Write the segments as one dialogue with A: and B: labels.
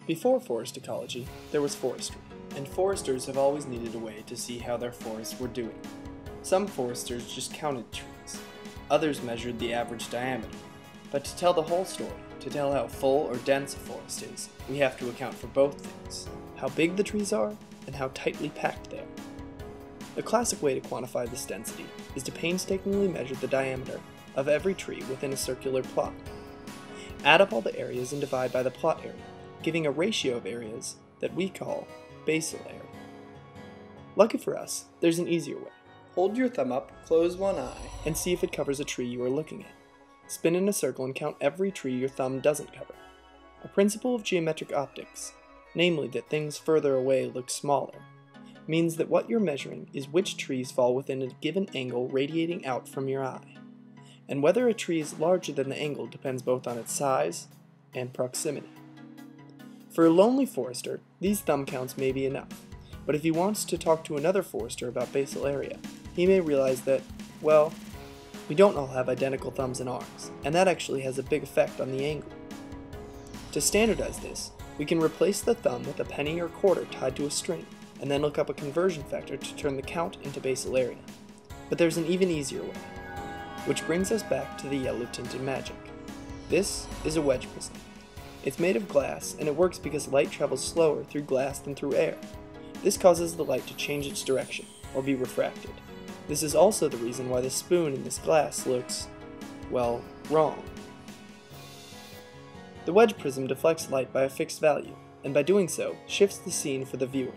A: Before forest ecology, there was forestry, and foresters have always needed a way to see how their forests were doing. Some foresters just counted trees, others measured the average diameter. But to tell the whole story, to tell how full or dense a forest is, we have to account for both things: how big the trees are and how tightly packed they are. The classic way to quantify this density is to painstakingly measure the diameter of every tree within a circular plot. Add up all the areas and divide by the plot area, giving a ratio of areas that we call basal area. Lucky for us, there's an easier way. Hold your thumb up, close one eye, and see if it covers a tree you are looking at. Spin in a circle and count every tree your thumb doesn't cover. A principle of geometric optics, namely that things further away look smaller, means that what you're measuring is which trees fall within a given angle radiating out from your eye. And whether a tree is larger than the angle depends both on its size and proximity. For a lonely forester, these thumb counts may be enough, but if he wants to talk to another forester about basal area, he may realize that, well, we don't all have identical thumbs and arms, and that actually has a big effect on the angle. To standardize this, we can replace the thumb with a penny or quarter tied to a string, and then look up a conversion factor to turn the count into basal area. But there's an even easier way, which brings us back to the yellow tinted magic. This is a wedge prism. It's made of glass, and it works because light travels slower through glass than through air. This causes the light to change its direction, or be refracted. This is also the reason why the spoon in this glass looks, well, wrong. The wedge prism deflects light by a fixed value, and by doing so, shifts the scene for the viewer.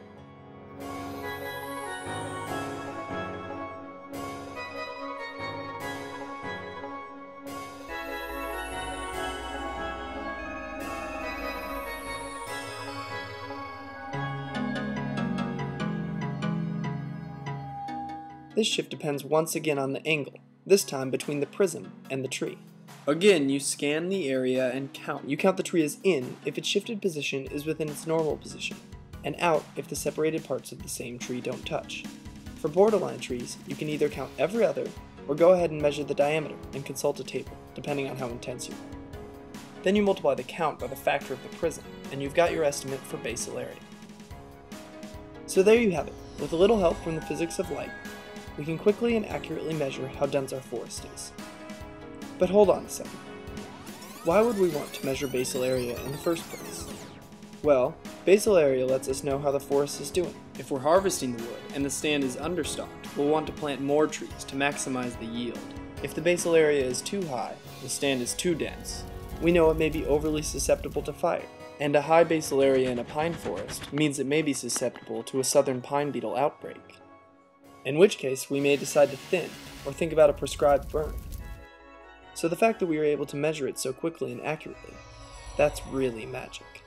A: This shift depends once again on the angle, this time between the prism and the tree. Again, you scan the area and count. You count the tree as in if its shifted position is within its normal position, and out if the separated parts of the same tree don't touch. For borderline trees, you can either count every other, or go ahead and measure the diameter and consult a table, depending on how intense you are. Then you multiply the count by the factor of the prism, and you've got your estimate for basal area. So there you have it. With a little help from the physics of light, we can quickly and accurately measure how dense our forest is. But hold on a second. Why would we want to measure basal area in the first place? Well, basal area lets us know how the forest is doing. If we're harvesting the wood and the stand is understocked, we'll want to plant more trees to maximize the yield. If the basal area is too high, the stand is too dense, we know it may be overly susceptible to fire. And a high basal area in a pine forest means it may be susceptible to a southern pine beetle outbreak. In which case, we may decide to thin, or think about a prescribed burn. So the fact that we are able to measure it so quickly and accurately, that's really magic.